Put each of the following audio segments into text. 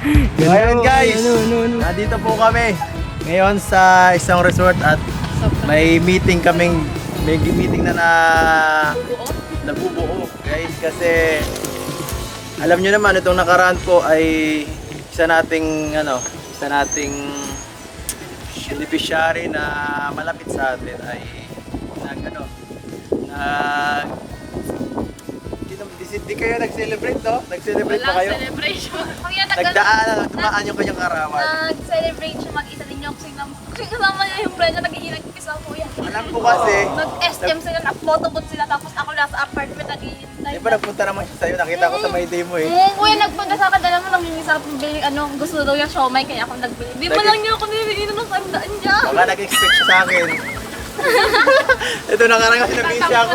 So ayan guys, nandito po kami ngayon sa isang resort at may meeting na nabubuo guys, kasi alam nyo naman itong nakaraan po ay isa nating beneficiary na malapit sa atin ay di kayo nag-celebrate, no? Nag-celebrate ba kayo? Walang celebration. Dumaan yung kanyang karawan. Nag-celebrate siya mag-isa din yung kasama niya yung friend na nag-iinag-kiss ako yan. Alam ko kasi, Nag-SM sila, nag-photobooth sila, tapos ako nasa apartment nag-iintay. di ba nagpunta naman siya sa'yo? Nakita ko sa may day mo eh. Kuya, nagpunta sa akin, dala mo lang yung isa bili, gusto daw yung siomay, kaya ako nagbili. Di ba lang niya ako nililiin ng sandaan niya? Baka nag-expect siya sa akin. Ito nakarang kasi nabisi ako.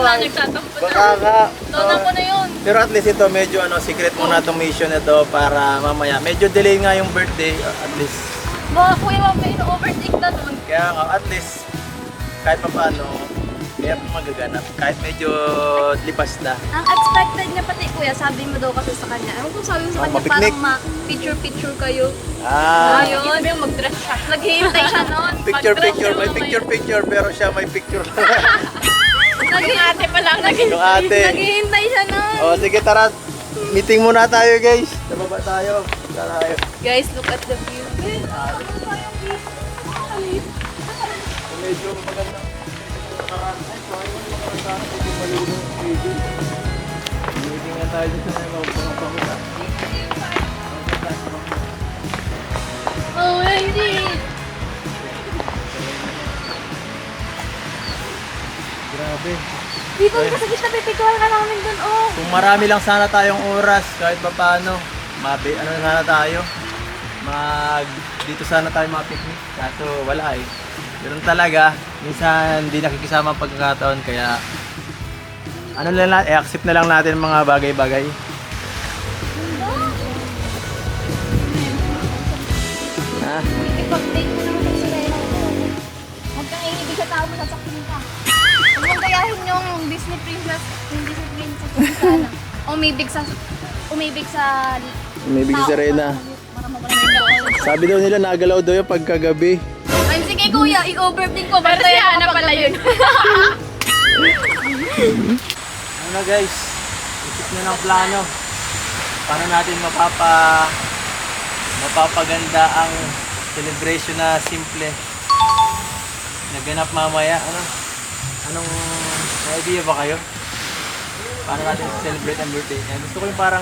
Baka ka. Doon ko na yun. Pero at least ito medyo secret muna itong mission na to para mamaya. Medyo delay nga yung birthday at least. Baka kuya, mamaya ino-overtake na doon. Kaya nga at least kahit pa paano meron magaganap. Kahit medyo lipas na. Ang expected niya pati kuya, sabi mo daw kasi sa kanya. Ewan kung sabi mo sa kanya, mapiknik. parang ma-picture-picture kayo. Ayun. Ayun. Hindi mag-dress siya. Naghihintay siya noon. Picture. May picture pero siya may picture. Yung ate pa lang. Yung ate. Naghihintay siya noon. O sige tara. Meeting muna tayo guys. Nababa tayo. Tayo. Guys, look at the view. Medyo maganda. Meeting nga tayo dito sa mga Oh, hindi. Grabe. Dito sa gitna, pipicturean ka namin dun, oh. Kung marami lang sana tayong oras, kahit pa paano, sana tayo, dito sana tayo mapiknik. Kaso wala eh. Ganun talaga, minsan hindi nakikisama ang pagkakataon, kaya accept na lang natin ang mga bagay-bagay. Ha? Ipag-date mo naman kasi sila yun. Huwag kang iibig sa tao mo, sasaktin ka. Huwag mong gayahin yung Disney princess, sana. Umibig sa Umibig si tao. Serena. Para mawala. Sabi daw nila nagalaw daw yung pagkagabi. Ay, sige kuya, i-overthink ko. Pero si Hana pala yun. Ano na guys, isip na ng plano. Paano natin mapapaganda ang celebration na simple. Naganap mamaya, anong may idea ba kayo? Paano natin celebrate ang birthday niya? Gusto ko yung parang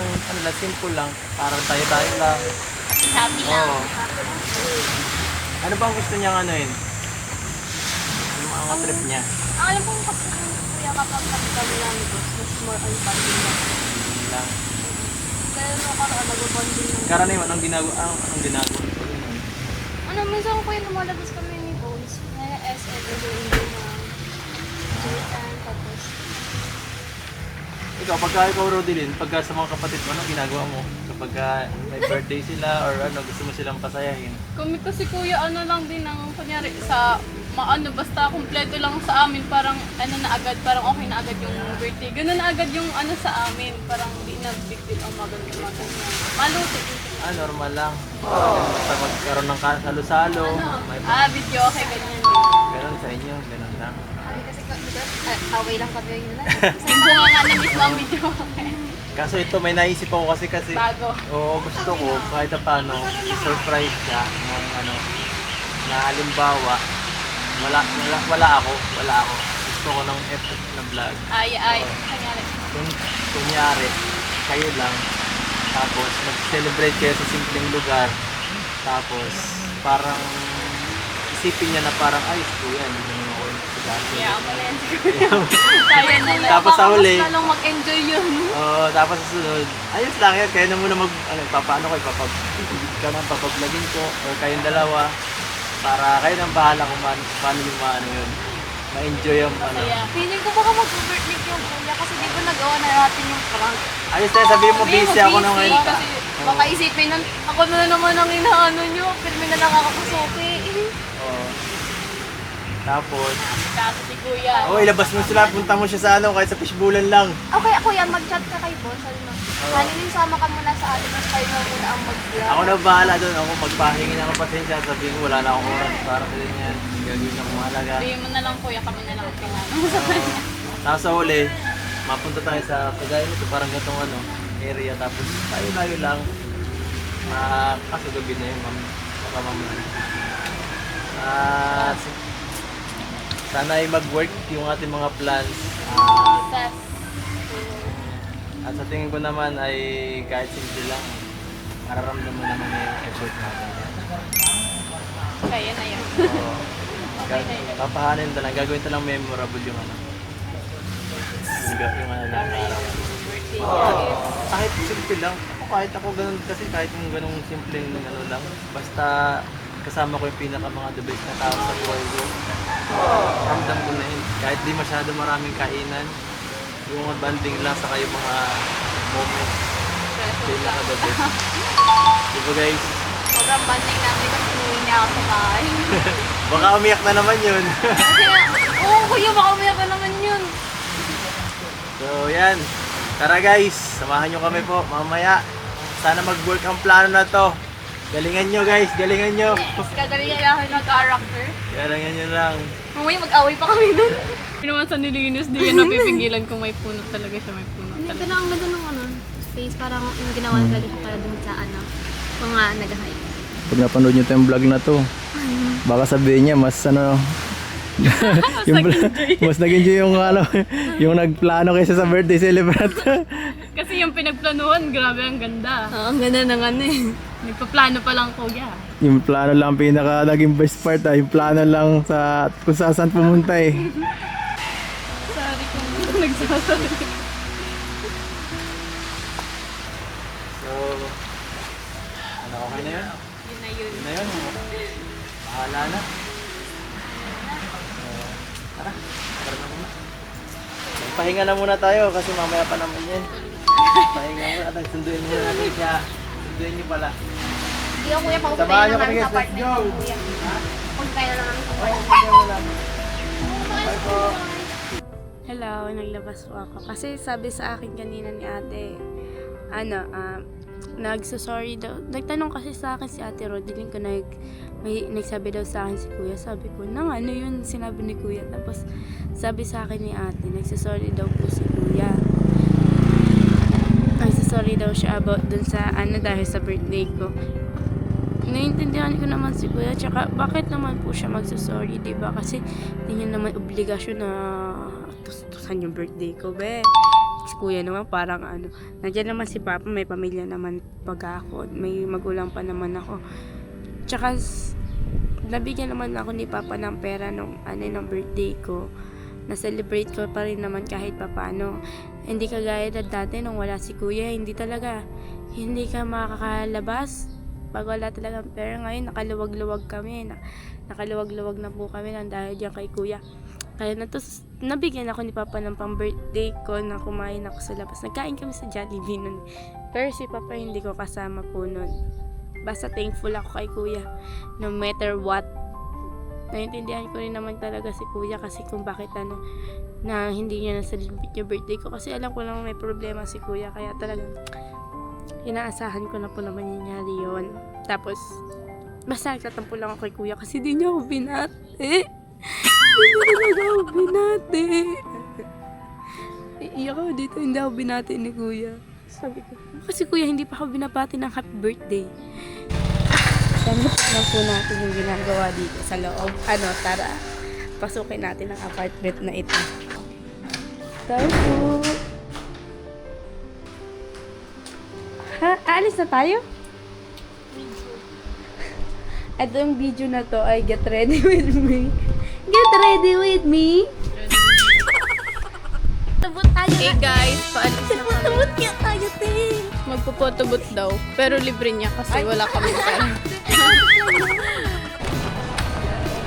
simple lang, parang tayo-tayo lang. Happy lang. Oo. Ano bang gusto niyang anuhin? Yung mga trip niya? Alam ko kasi kuya kapag kami lang ito, mas more on bonding lang. Lang. Kaya nag-bonding lang. Karaniwan, anong ginagawa? Minsan kuya lumalabas kami ni Bones. Ngayon SM, hindi na Jason, tapos Ikaw, pagka ikaw Rodilin, pagka sa mga kapatid mo, anong ginagawa mo? Kapag may birthday sila or gusto mo silang pasayahin? Kami kasi kuya, lang din ang kunyari sa basta kumpleto lang sa amin, parang na agad, parang okay na agad yung birthday. Ganun na agad yung sa amin, parang di na big deal ang maganda. Maluto. Normal lang. Basta magkaroon ng salo-salo. May Video okay, ganyan. ganun sa inyo, ganun lang. kasi away lang kami yun na. Yung bunga nga na mismo ang video okay. Kaso ito, may naisip ako kasi Bago. oo, gusto ko kahit na paano, i-surprise siya ng na halimbawa, wala ako. Gusto ko ng effort na vlog. Ay, kunyari. Kunyari, kayo lang, tapos mag-celebrate kayo sa simpleng lugar, tapos parang isipin niya na parang, ay, kuya, hindi naman ako yung sigaro. Kaya ako na yan siguro. Kaya na lang. Tapos sa huli, Mas lalong mag-enjoy yun. tapos sa sunod, ayos lang yun, kayo na muna papablogin ko, or kayong dalawa, para kayo nang bahala kung paano yung yun, ma-enjoy yung Kaya, Feeling ko baka mag-overthink yung kuya kasi di ba nagawa na natin yung prank. Ayos na, sabihin mo, busy ako na ngayon. Kasi Baka isipin nun, ako na naman ang inaano nyo, pero may na nakakapasuki. Oo. Tapos, Kaso si Kuya. ilabas mo sila, punta mo siya sa ano, kahit sa fishbowlan lang. Okay, kuya, mag-chat ka kay boss. Sabi mo, Halilin, sama ka muna sa atin. Mas kayo na muna ang mag-vlog. Ako na bahala doon, ako magpahingi na ako pasensya, sabihin ko wala na akong oras para sa ganyan. Gagawin ako mahalaga. Sabihin mo na lang Kuya, kami na lang ang pinano sa kanya. Tapos sa huli, mapunta tayo sa kagaya nito, parang gatong ano, area. Tapos tayo lang. Kaso gabi na yun, ma'am. Baka mamaya. Sana ay mag-work yung ating mga plans. At sa tingin ko naman ay kahit simple lang, mararamdaman naman yung effort natin. Kaya na yun. Oo. Papahanin talang, gagawin talang memorable yung ano. Yung ano lang. Birthday Kahit simple lang. Kahit ako ganun kasi kahit yung ganung simpleng ano lang. Basta kasama ko yung mga the best na tao sa buhay ko. Ramdam ko na yun. Kahit di masyado maraming kainan. Yung banding lang sa kayo mga moments. Pinaka the best. Diba guys? Sobrang banding namin kasi umuwi niya ako sa bahay. Baka umiyak na naman yun. Kasi nga, oo kuya, baka umiyak ka naman yun. So yan. Tara guys, samahan nyo kami po mamaya. Sana mag-work ang plano na to. Galingan nyo guys, galingan nyo. Kagalingan lang ako ng character. Galingan nyo lang. Mamaya mag-away pa kami dun. Hindi naman sa nilinis, di yan napipigilan kung may puno talaga siya, may puno Ito talaga. na ang ganda ng ano, space. Parang yung ginawa ng galing para dun sa ano, mga nag-hike. Pag napanood nyo yung vlog na to, baka sabihin niya mas ano, mas nag-enjoy yung ano, yung nagplano kaysa sa birthday celebrant. Kasi yung pinagplanuhan, grabe ang ganda. Oo, ang ganda ng ano eh. Nagpaplano pa lang Kuya. Yung plano lang pinaka naging best part yung plano lang sa kung saan pumunta eh. Sorry kung nagsasabi. So, ano okay na yun? Yun na yun. Yun na yun. Bahala na. Tara, tara na muna. Pahinga na muna tayo kasi mamaya pa naman yan. Pahinga muna at sunduin muna natin siya. Sunduin niyo pala. Hindi ako kuya, Samahan papuntayin niyo na kami namin guys, sa let's apartment go! ko kuya. Puntayin na namin sa Okay, apartment. sunduin mo lang. Bye po. Hello, naglabas po ako. Kasi sabi sa akin kanina ni ate, nagsasorry daw. Nagtanong kasi sa akin si ate Rodeline ko nagsabi daw sa akin si kuya. Sabi ko, ano yun sinabi ni kuya. Tapos sabi sa akin ni ate, nagsasorry daw po si kuya. Nagsasorry daw siya about dun sa dahil sa birthday ko. Naiintindihan ko naman si kuya, tsaka bakit naman po siya magsasorry, diba? Kasi hindi niya naman obligasyon na tustusan yung birthday ko, be. Si kuya naman parang nandiyan naman si papa, may pamilya naman pag ako, may magulang pa naman ako. Tsaka nabigyan naman ako ni papa ng pera nung birthday ko. Na-celebrate ko pa rin naman kahit papano. Hindi kagaya na dati nung wala si kuya, hindi ka makakalabas. Pag wala talagang pera, ngayon nakaluwag-luwag kami. Nakaluwag-luwag na po kami nang dahil dyan kay kuya. Kaya nabigyan ako ni papa ng pang-birthday ko na kumain ako sa labas. Nagkain kami sa Jollibee nun. Pero si papa hindi ko kasama po nun. Basta thankful ako kay kuya. No matter what. Naintindihan ko rin naman talaga si kuya kasi kung bakit na hindi niya na-celebrate yung birthday ko. Kasi alam ko naman may problema si kuya. Kaya talagang inaasahan ko na po naman nangyari yun. Tapos, basta nagtatampo lang ako kay kuya kasi di niya ako binati. Hindi talaga ako binati. Iiyak ako dito, hindi ako binati ni kuya. Sabi ko, kasi kuya, hindi pa ako binabati ng happy birthday. Tanggap na po natin yung ginagawa dito sa loob. Tara, pasukin natin ang apartment na ito. Tara po. Ha? Aalis na tayo? Ito yung video na to ay get ready with me. Get ready with me. Tubot tayo Hey guys, paalis na kami. Tubot nga tayo, te. Magpupotobot daw. Pero libre niya kasi wala kami pera.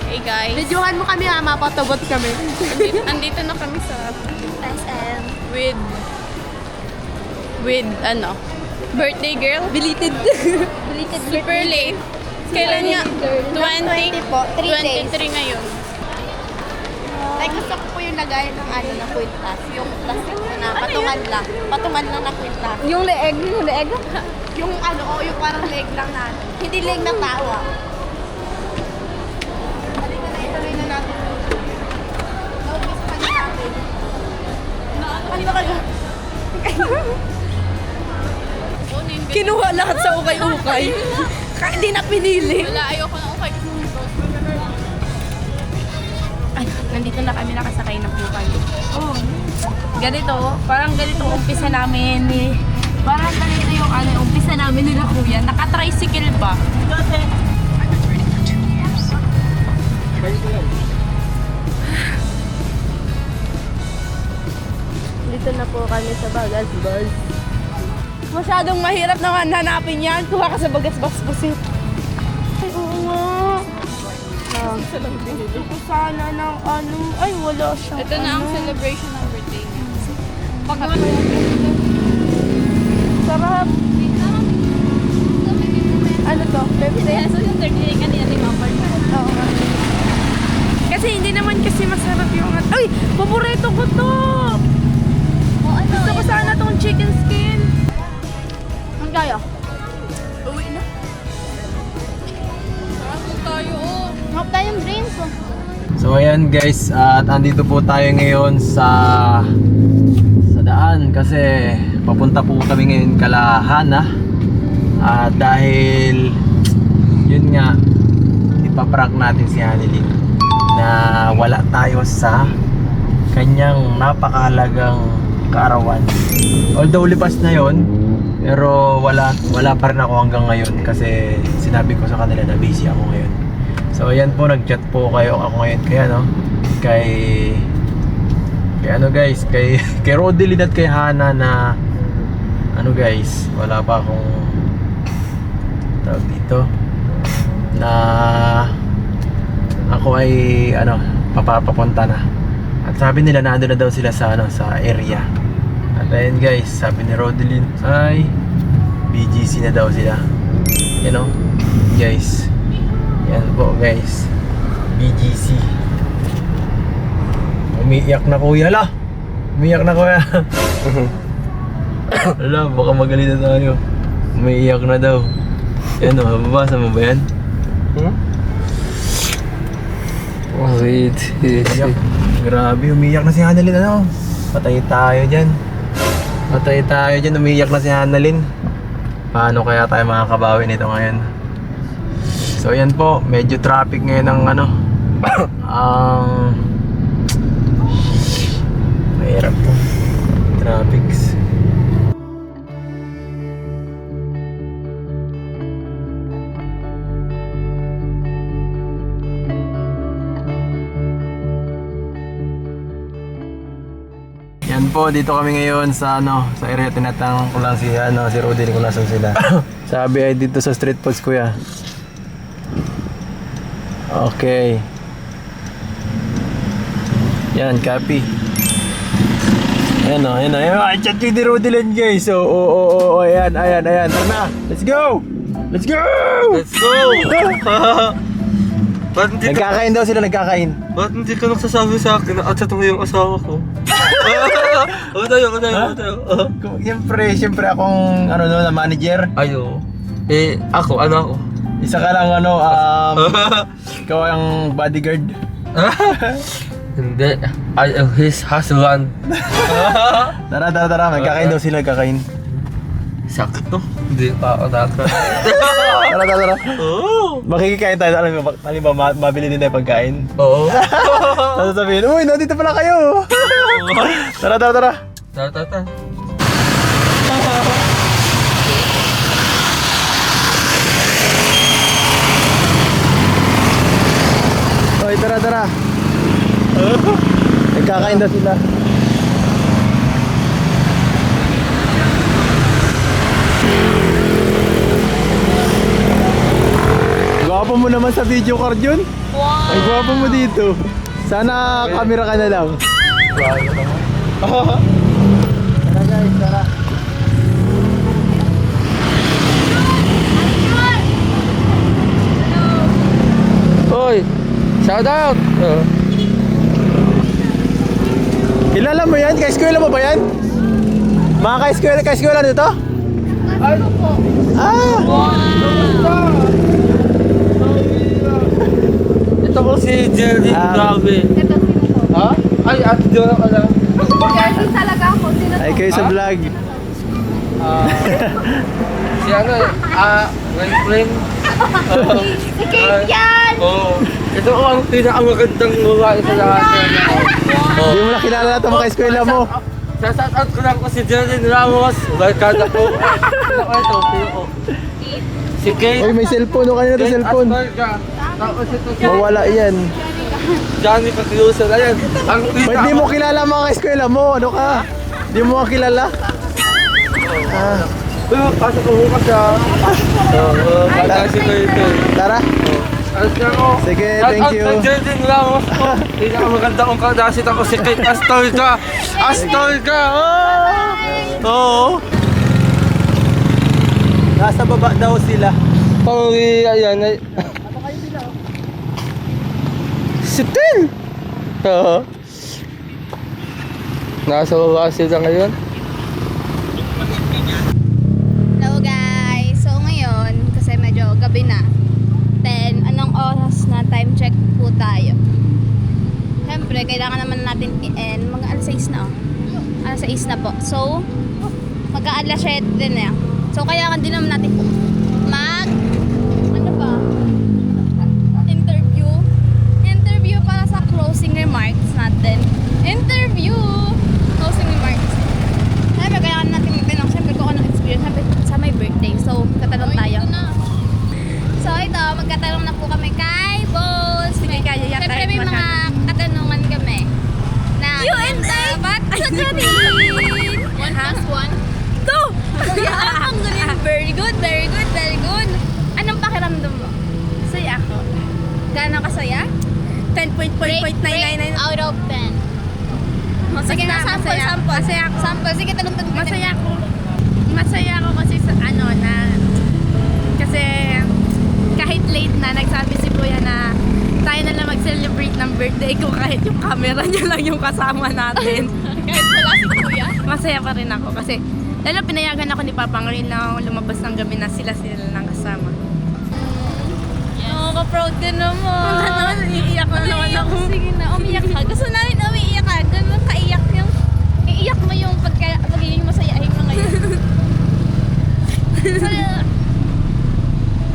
Hey guys, Videohan mo kami ha, mapatubot kami. andito na kami sa SM. with birthday girl. Belated. Belated Super late. Kailan niya? 20 po, 3 days. 23 ngayon. Tay, gusto ko po yung lagay ng ano na kwintas. Yung plastic na patungan lang. Patungan lang na kwintas. Yung leeg, yung leeg. Yung ano, yung parang leg lang na. Hindi leg ng tao ah. Halika na, ituloy na natin. Naupisahan na natin. Ano ka na? Kinuha lahat sa ukay-ukay. Hindi na pinili. Wala, ayoko na ukay. Ay, nandito na kami nakasakay ng ukay. Oh. Ganito, parang ganito umpisa namin ni parang ganito yung ano, umpisa namin nila kuya. Naka-tricycle pa. Dito na po kami sa Bagasbas. Masyadong mahirap naman hanapin yan. Kuha ka sa Bagasbas kasi. Ay, oo nga. Gusto ko sana ng ano. Ay, wala siya. Ito na ang celebration ng birthday niya. Sarap. Ano to? Pepsi? So yung 30 kanina ni Mama. Oo nga. Kasi hindi naman kasi masarap yung ay! Paborito ko to! Gusto ko sana tong chicken skin. Ang gaya. Uwi na. Sarap tayo oh. Hop tayong drinks oh. So ayan guys, at andito po tayo ngayon sa daan kasi papunta po kami ngayon Kalahana. At dahil yun nga, ipaprank natin si Hanilin na wala tayo sa kanyang napakahalagang kaarawan. Although lipas na yon, pero wala pa rin ako hanggang ngayon kasi sinabi ko sa kanila na busy ako ngayon. So ayan po, nag-chat po kayo ako ngayon kaya no, kay ano guys, kay Rodelyn at kay Hana na ano guys, wala pa akong tawag dito na ako ay ano, papapunta na. At sabi nila na na daw sila sa ano, sa area. At ayun guys, sabi ni Rodelyn ay BGC na daw sila. You know, guys. Yan po guys. BGC. Umiiyak na kuya la. Umiiyak na kuya. Ala, baka magaling na tayo. Umiiyak na daw. Yan o, mababasa mo ba yan? Wait. Umiyak. Grabe, umiyak na si Hanalyn. Ano? Patay tayo dyan. Patay tayo dyan, umiyak na si Hanalyn. Paano kaya tayo makakabawi nito ngayon? So yan po, medyo traffic ngayon ng ano. Mahirap po. Traffics. Yan po, dito kami ngayon sa ano, sa area tinatanong ko lang si ano, si Rudy, kung nasan sila. Sabi ay dito sa street foods kuya. Okay. Yan, copy. Ayan o, ayan o. Ay, chat yung ni Rudy guys. Oo, ayan. Tara na. Let's go! Let's go! Let's go! Ba't hindi ka, Nagkakain daw sila, nagkakain. ba't hindi ka nagsasabi sa akin na at mo yung asawa ko? O tayo. Siyempre akong ano no, na manager. Ayo. Ako, ano ako? Isa ka lang ano, ikaw ang bodyguard. Hindi. I am his husband. Tara, nagkakain daw sila, nagkakain. Sakto. Hindi pa ako naka. Tara. Oo. Makikikain tayo, alam mo ba, mabili din tayo pagkain. Oo. Tapos sabihin, uy, nandito pala kayo. Tara. Tata. Oy, tara. Nagkakain daw sila. Gwapo mo naman sa video card yun. Wow! Ay, gwapo mo dito. Sana camera ka na lang. Tara guys, tara. Oy! Shout out! Kilala mo yan? Ka-eskwela mo ba yan? Mga ka-eskwela nito? Ano po? Ah! Ito po si Jerry, grabe. Ito, sino to? Ha? Ay, ate Jonah pala. Jersey talaga ako. Sino to? Ay kayo sa vlog. Si ano friend. Si Kate yan! Oo. Ito po ang pinakamagandang babae sa lahat. Hindi mo na kilala lahat ang mga ka-eskwela mo. Sa-shout ko lang po si Jerry Ramos. Barkada po. Ito po. Si Kate. Uy, may cellphone. Ano kanina ito cellphone? Astorga. Tapos ito si Mawala yan. Johnny Patriusan. Ayan. Ang Ba't di mo kilala mga ka-eskwela mo? Ano ka? Di mo kilala? Ah, Pasok ko bukas Oo. Kasi ko ito. tara. Alas na ako. Sige, thank you. At Jerry Ramos po. Pinakamaganda kong kadasit ako si Kate Astorga. Astorga! Oo. Nasa baba daw sila. Pauwi, ayan. Si Tin! Oo. Nasa baba sila ngayon. Hello guys! So ngayon, kasi medyo gabi na. Then, anong oras na time check po tayo? Siyempre, kailangan naman natin i-end. Mga alas 6 na oh. Alas 6 na po. So, magka-alas 7 din eh. So, kailangan din naman natin ano ba? Interview para sa closing remarks natin. Closing remarks. Siyempre, kailangan natin magtanong. Siyempre, kung anong experience. Siyempre, sa my birthday. So, katanong tayo. So, ito, magkatanong na po kami kay Boss. Siyempre, may mga katanungan kami. Na dapat sagutin. 1+1? Go! Yeah, ang galing. Very good. Anong pakiramdam mo? Masaya ako. Gaano kasaya? 10.999. Out of 10. Sige na, sample. Masaya ako. Sample. Sige, tanong. Masaya ako. Masaya ako kasi sa kasi kahit late na nagsabi si Kuya na tayo na lang mag-celebrate ng birthday ko kahit yung camera niya lang yung kasama natin. Kahit wala si Kuya. Masaya pa rin ako kasi lalo pinayagan ako ni Papa ngayon lang ako lumabas ng gabi na sila lang kasama. Nakaka-proud ka naman. Iiyak na naman ako. Sige na, umiyak ka. Gusto namin umiiyak ka. Ganun kaiyak yung... Iiyak mo yung pagiging masayahin mo ngayon.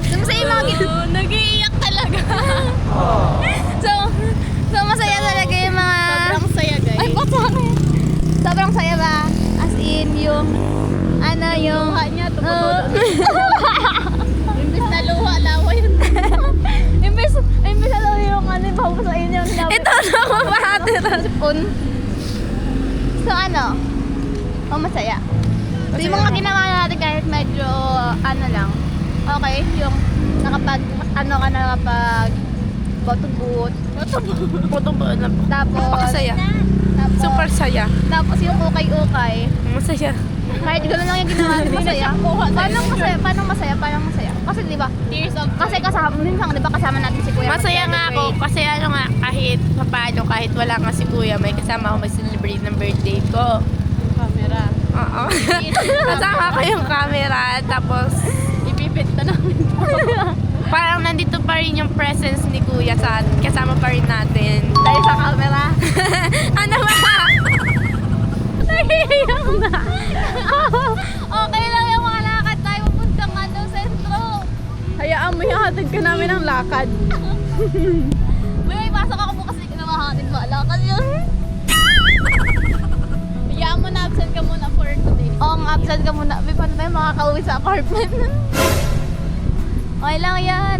So masaya yung mga nag-iiyak talaga. So masaya talaga yung mga... Sobrang saya, guys. Ay, sobrang saya ba? As in, yung... yung... Luha niya, tumutulo. Imbis na luha, lawa yun. Imbis na lawa yung babasahin yung lawa. Ito na ako mahatira. So masaya. So yung mga ginawa natin kahit medyo lang. Okay, yung nakapag boot. Puto ba na po? Tapos Napakasaya. Tapos, Super saya. Tapos yung ukay-ukay. Masaya. Kahit gano'n lang yung ginawa natin masaya. Paano masaya? Kasi di ba? Tears of Kasi kasama, minsan di ba kasama natin si Kuya. Masaya nga ako kasi kahit paano, kahit wala nga si Kuya, may kasama ako mag-celebrate ng birthday ko. camera. Oo. Kasama ko yung camera, tapos Ipipit na namin. parang nandito pa rin yung presence ni Kuya sa kasama pa rin natin. Dahil sa camera. Ano ba? Nahihiyak na. Okay lang yung mga lakad tayo pupuntang sentro. Hayaan mo, ihahatid ka namin ng lakad. May pasok ako bukas hindi ko na makahatid mo. Lakad yun. Hayaan mo na, absent ka muna for today. Oo, absent ka muna. May paano tayo makakauwi sa apartment? Okay lang yan.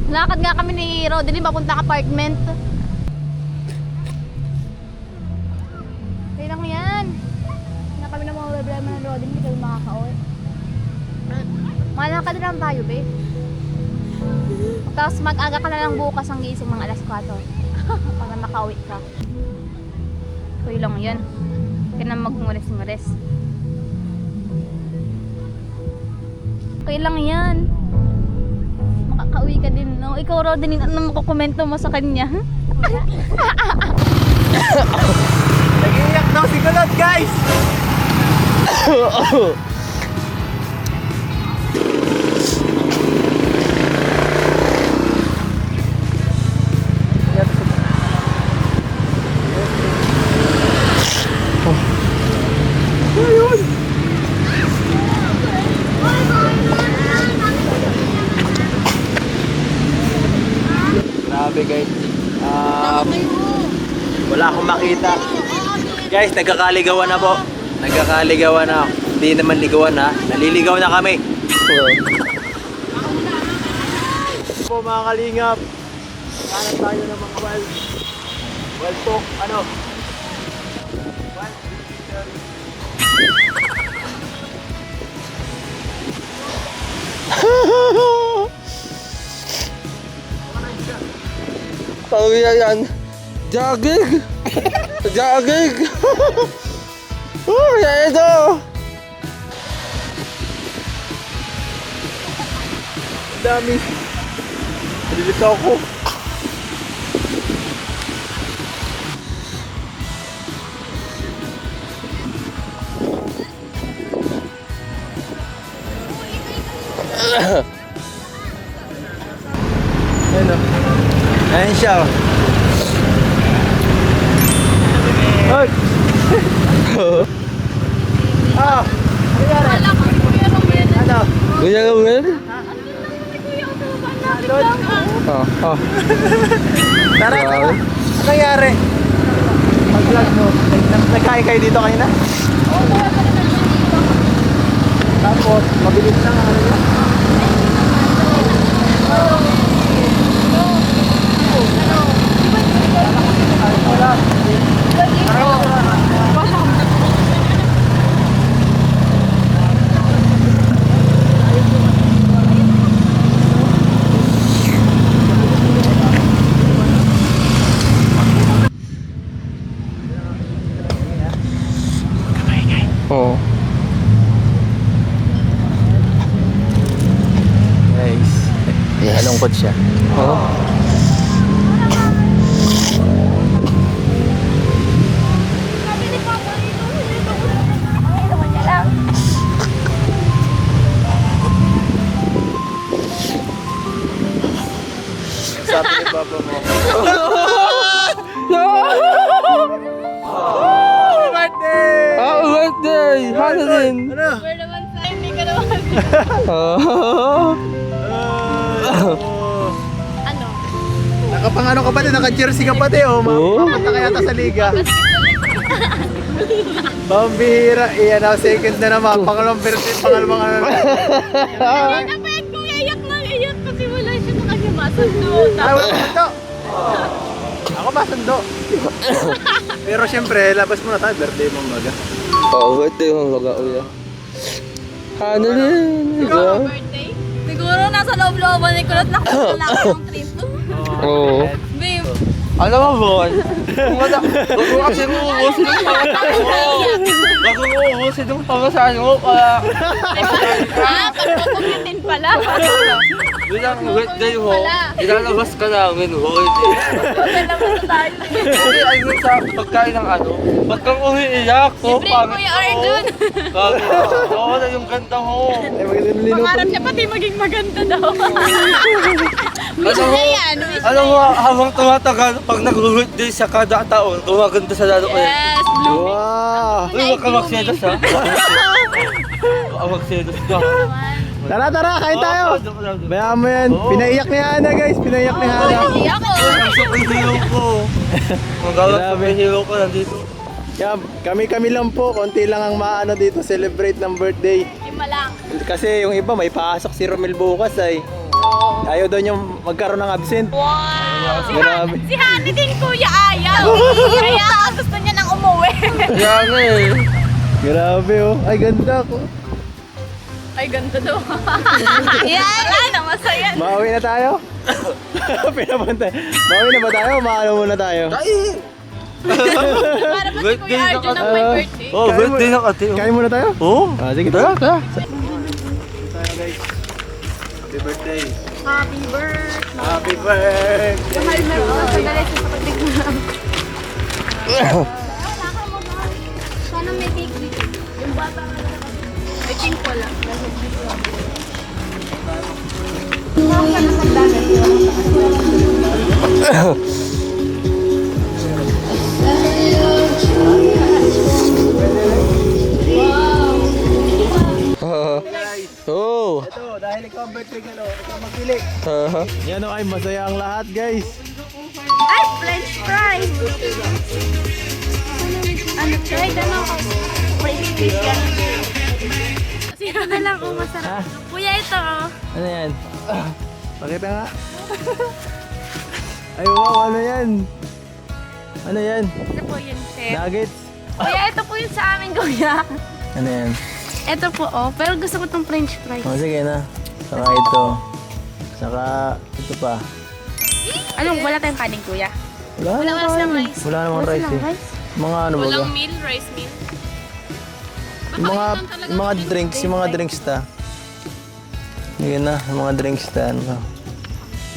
Lakad nga kami ni Rodeline papuntang apartment. Okay lang yan. Hindi na kami na mga problema ng Rodeline, hindi kami makakauwi. Malakad lang tayo, babe. Tapos mag-aga ka na lang bukas ang gising mga alas 4. Para makauwi ka. Okay lang yan. Kaya na mag-ngures-ngures. Okay lang yan. Makakauwi ka din, no? Ikaw, Rodeline, ano makukomento mo sa kanya? Nag-iiyak No, sigunod guys! Grabe guys. Wala akong makita. Guys, nagkakaligawan na po. Nagkakaligawan na. Hindi naman ligawan ha. Naliligaw na kami. Po mga kalingap. Kanan tayo ng mga wild talk. Ano? Wild fishery. Pawia yan. Jogging! Jogging! Oh, yan ito! Dami. Nalilito ako. Ayan o. Ayan siya o. Hoy! Ah! Wala ko si Kuya Romel. Ano? Kuya Gawin? Si Kuya ako ba Doon? Oh. Tara, tara. Ano nangyari? Pag-vlog mo. Nagkain kayo dito kanina? Oo, kuha ka na ng dito. Tapos, mabilis lang ang ano yun. Oh. Guys, nalungkot siya. Oh. Sabi ni Papa dito. Ay, naman niya lang. Sabi ni Papa mo. Happy birthday! Happy birthday! Ano din? Ano? Where naman sa hindi ka naman. Oh. Ano? Nakapangano ka pa din, naka-jersey ka pa din, oh. Oo. Mapunta ka yata sa liga. Pambihira, iyan ako second na naman. Pangalawang birthday, pangalawang ano. Napayag ko iyak lang iyak kasi wala siya na kanya masundo. Ay, wala masundo. Ako masundo. Pero syempre, labas muna tayo, birthday mong maga. Oh, birthday mo mga kuya. Ano din? Birthday? Siguro nasa loob-looban ni Kulot na ako ng trip. Oo. Babe, Alam mo, Bon? Huwag mo kasi uubusin yung pamasahin mo. Huwag mo uubusin yung pamasahin mo. Kaya, pagkukumitin pala. bilang birthday mo, ilalabas ka namin, birthday. Labas tayo. Kasi ayun sa pagkain ng ano, ba't kang umiiyak? Oh, Libre Kuya Arjun. Pangit. Oo na yung ganda mo. Ay, magandang lino. Pangarap niya pati maging maganda daw. Alam mo, alam mo, habang tumatagal, pag nag-birthday sa kada taon, gumaganda sa lalo ko yun. Yes, blooming. Wow! Uy, huwag ka magsedos ha. Huwag ka magsedos ka. Tara, tara, kain tayo! Bayan mo yan. Oo. Pinaiyak ni Hana, guys. Pinaiyak ni Hana. Hindi ako. Ang superhero ko. Ang gawang superhero ko nandito. Yan, kami-kami lang po. Konti lang ang maano dito, celebrate ng birthday. Lima lang. Kasi yung iba, may pasok si Romel bukas ay. Ayaw daw niyang magkaroon ng absent. Wow! Grabe. Si Hani din kuya ayaw. Kaya gusto niya nang umuwi. Kaya nga eh. Grabe oh. Ay, ganda ko. Ay, ganda daw. Yan! Ano, masaya. Mauwi na tayo? Pinapunta. Mauwi na ba tayo? Maano muna tayo? Kain! Para ba si Kuya Arjun ang may birthday? Oh, birthday ng ate. Kain muna tayo? Oo. Ah, sige, Tara, tara. tayo guys. Happy birthday. Happy birthday. Happy birthday. Sandali sa kapatid mo. Paano may big dito? Yung bata nga na kasi. I think wala. Oh. Ito, dahil ikaw ang birthday ko, ikaw magpili. Uh-huh. Yan o ay masaya ang lahat guys. Ay, french fries! Ano, try ka na ako. French fries ka. Ito na lang kung masarap. Kuya, ito oh. Ano yan? Pakita nga. Ay wow, ano yan? Ano yan? Ito po yun, chef. Nuggets? Kuya, ito po yun sa amin, kuya. Ano yan? Ito po oh. Pero gusto ko tong french fries. O sige na. Saka ito. Saka ito pa. Anong wala tayong kanin, kuya? Wala silang rice. Wala namang Wala rice silang eh. rice? Mga ano ba? Walang meal, rice meal. Yung mga drinks ta. Yun na, yung mga drinks ta. Ano.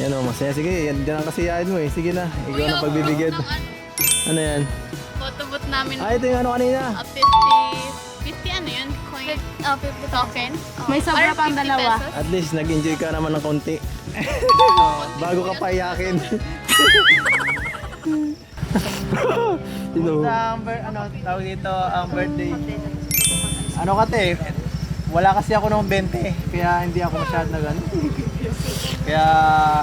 Yan o, masaya. Sige, yan ang kasiyahin mo eh. Sige na, ikaw na pagbibigyan. Ano yan? Photobooth namin. Ah, ito yung ano kanina. 50 ano yun? Coin? 50 token? May sobra Or pang 50 dalawa. pesos. At least nag-enjoy ka naman ng konti. Bago ka paiyakin. Ano, tawag dito ang birthday. Ano kate? Wala kasi ako ng 20, kaya hindi ako masyad na gano'n. Kaya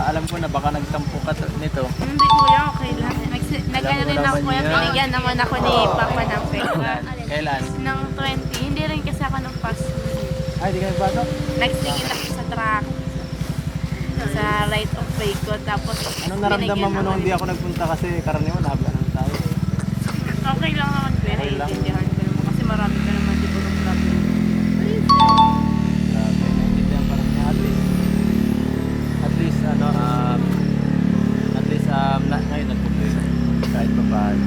alam ko na baka nagtampo ka nito. Hindi, kuya, okay lang. Nag-ano rin ako, naman kuya. yan. Binigyan naman ako ni Papa ng pera. Kailan? Ng 20. Hindi rin kasi ako ng pass. Ay, di ka nagpasok? Nagsingin ako sa truck. Sa right of way ko. Tapos, Anong naramdaman mo nung hindi ako nagpunta kasi karaniwan habla ng tao? okay lang naman, kuya. Okay lang. Naiintindihan ko naman. Kasi marami ka naman di ba ng problem. Grabe, naiintindihan parang niya at least ano, ngayon nagpupulis kahit pa paano.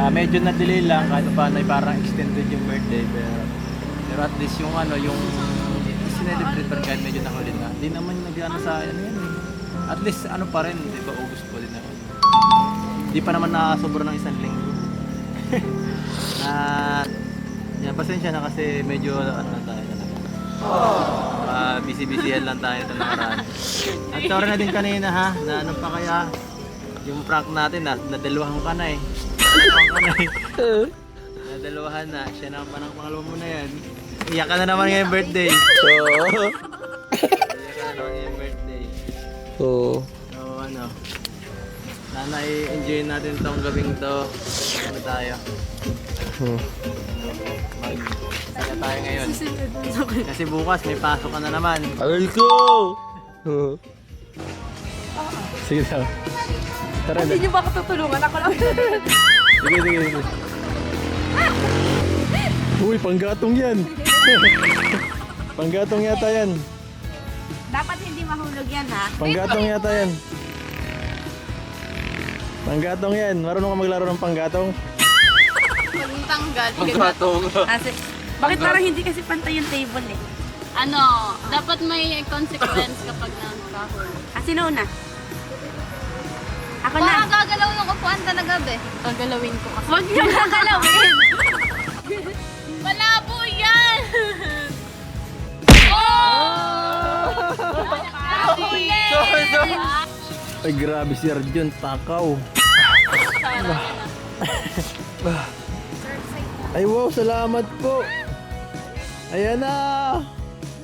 Medyo na-delay lang kahit pa paano ay parang extended yung birthday pero at least yung ano, yung sinelebrate pa rin kahit medyo nahuli na. Di naman nag-ano sa ano yan eh. At least ano pa rin, di ba August pa din ako. Di pa naman nakasobra ng isang linggo. Yan, pasensya na kasi medyo ano na tayo talaga. Busy-busyhan lang tayo ito nakaraan. At sorry na din kanina ha, na ano pa kaya yung prank natin na nadalawahan ka na eh. Nadalawahan na, siya na panang pangalawa mo na yan. Iyak ka na naman ngayong birthday. Iyak ka na naman ngayong birthday. Oo. So ano, sana i-enjoy natin tong gabing to. Ano tayo? Magsaya tayo ngayon. Kasi bukas may pasok ka na naman. Aray ko! Sige daw. Tara na. Hindi niyo ba ako tutulungan? Ako lang. Sige. Uy, panggatong yan. Panggatong yata yan. Dapat hindi mahulog yan, ha? Panggatong yata yan. Panggatong yan. Marunong ka maglaro ng panggatong? Walang tanggal. Kasi, bakit parang hindi kasi pantay yung table, eh? Ano, dapat may consequence kapag nakahuli. Sino una? Ako Parang na. gagalaw yung upuan talaga, be. Gagalawin ko kasi. Huwag niyo gagalawin. Malabo yan! Ay grabe si Arjun, takaw. Ay wow, salamat po. Ayan na.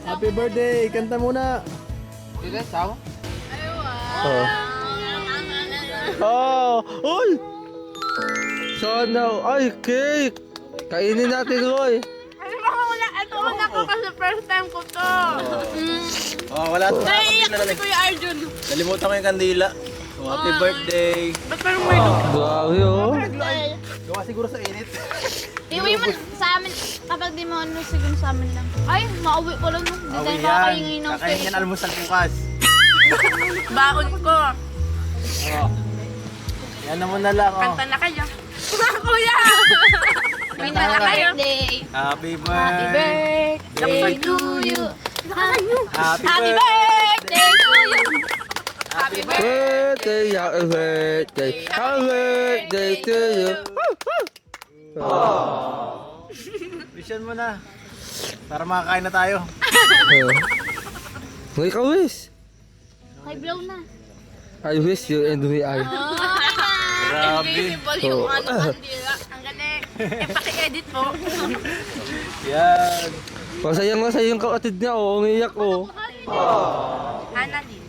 Happy birthday, kanta muna. Oh! Uy! Sana! Ay, cake! Kainin natin, Roy! Kasi baka wala. Ito una ko kasi first time ko to. Oh, wala to. Naiiyak ko si Kuya Arjun. Nalimutan ko yung kandila. Oh, happy birthday. Ba't parang may look? Grabe, oh! Gawa siguro sa init. Iwi mo sa amin, kapag di mo ano, siguro sa amin lang. Ay, mauwi ko lang. Hindi tayo Awi makakaingay ng Kakain yan almusal bukas. Baon ko. Oh. Yan na muna lang. Oh. Kanta na kayo. Kuya! Kanta na kayo. birthday. Happy Happy birthday. birthday to you. Happy Happy birthday. birthday to you. Happy birthday. Happy birthday! Happy birthday to you! Oh. Mission mo na. Para makakain na tayo. May kawis. Kay blow na. I wish you and we are. Grabe. Invisible yung ano, kandila. Ang galing. Paki-edit po. Yan. Masaya yung kapatid niya, oh. Umiyak, oh. Ana din.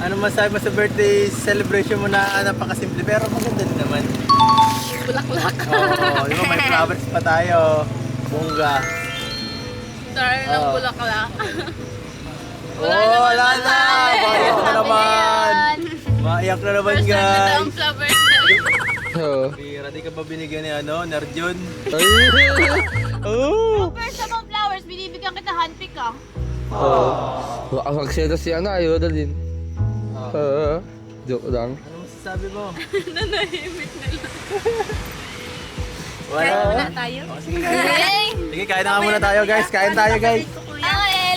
Ano masabi mo sa birthday celebration mo na napakasimple pero maganda din naman? Bulaklak. Oo, di ba may flowers pa tayo. Bongga. Dahil ng bulaklak. Wala na! Maiyak na naman! Maiyak na naman, First time na guys! ang flower. Oo. Pira, di ka pa binigyan ni Nerjun? Ay! Oh! First of all flowers, binibigyan kita handpick ah. Oh. Magselos si Ana, ayaw na din. Joke lang. Ano masasabi mo? Nanahimik na lang. Wala. Wala tayo. Sige, kain na nga muna tayo, guys. Kain tayo, guys. Okay,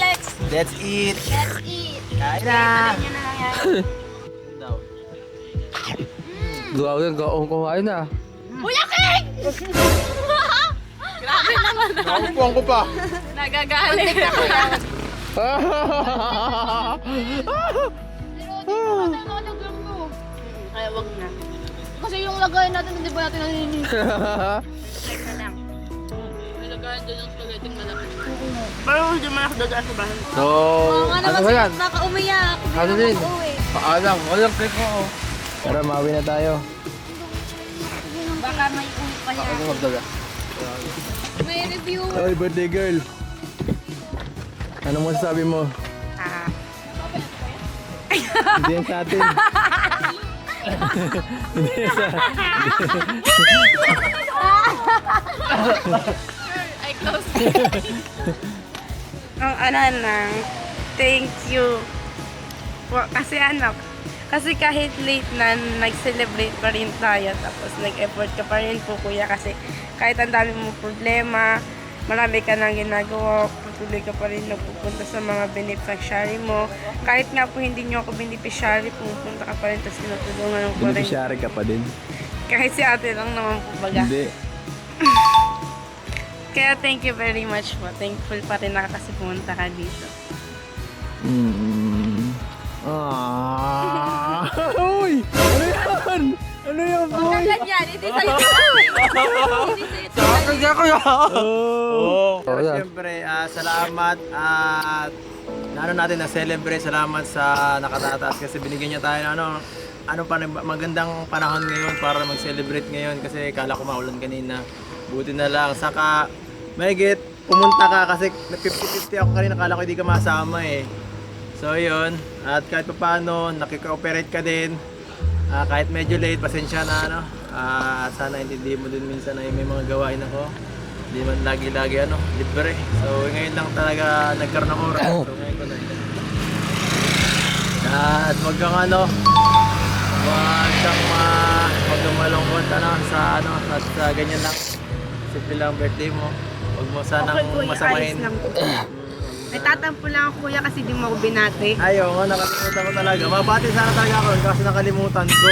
Let's eat. let's eat. Kain na. Yan na lang yan. Yun daw. Gawa yan, gaong kumain na. Bulaking! Grabe naman. Nakupuan ko pa. Nagagaling. Ay, wag na. Kasi yung lagay natin, hindi ba natin naninig? May lagayan doon yung spaghetti malaki. Pero hindi man ako dadaan sa bahay. So, Ano ba yan? Baka umiyak. Ano din? Uwi. Paalang, walang click mo. tara, mawi na tayo. Baka may uwi pa niya. Ano magdala? May review. Happy birthday, girl. Ano masasabi mo? Hindi yan sa atin. Hindi yan sa... I close. Ang ano lang, thank you. Kasi kasi kahit late na, nag-celebrate pa rin tayo. Tapos nag-effort ka pa rin po, kuya. Kasi kahit ang dami mong problema, marami ka nang ginagawa, patuloy ka pa rin nagpupunta sa mga beneficiary mo. Kahit nga po hindi nyo ako beneficiary, pupunta ka pa rin, tapos tinutulungan ko rin. Beneficiary ka pa din. Kahit si ate lang naman po baga. Hindi. Kaya thank you very much po. Thankful pa rin na kasi pumunta ka dito. Uy! Ano yan? Ano yan, boy? Ganyan, hindi sa'yo. Kaya ko yan! Pero siyempre, salamat at naano natin na-celebrate. Salamat sa nakatataas kasi binigyan niya tayo ng magandang panahon ngayon para mag-celebrate ngayon kasi kala ko maulan kanina. Buti na lang. Saka, mahigit, pumunta ka kasi 50-50 ako kanina. Kala ko hindi ka masama eh. So yun, at kahit pa paano, nakika-operate ka din. Kahit medyo late, pasensya na ano. Sana hindi mo din minsan na may mga gawain ako. Hindi man lagi-lagi libre. So ngayon lang talaga nagkaroon ng oras. So ngayon ko na yun. At wag kang wag kang malungkot sa ganyan lang. Simple lang birthday mo. Wag mo sanang masamahin. May tatampo lang ako, kuya, kasi di mo ako binati. Ayaw nga, nakalimutan ko talaga. Mabati sana talaga ako kasi nakalimutan ko.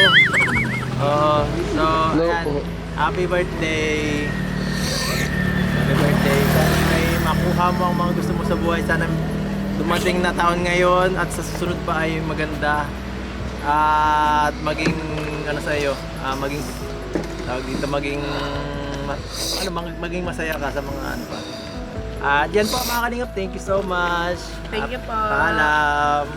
So, ayan. Happy birthday. Happy birthday. Sana may makuha mo ang mga gusto mo sa buhay. Sana dumating na taon ngayon at sa susunod pa ay maganda. At maging, sa iyo, maging, tawag dito, maging masaya ka sa mga pa. Diyan po mga kalingap. Thank you so much. Thank you po. Paalam.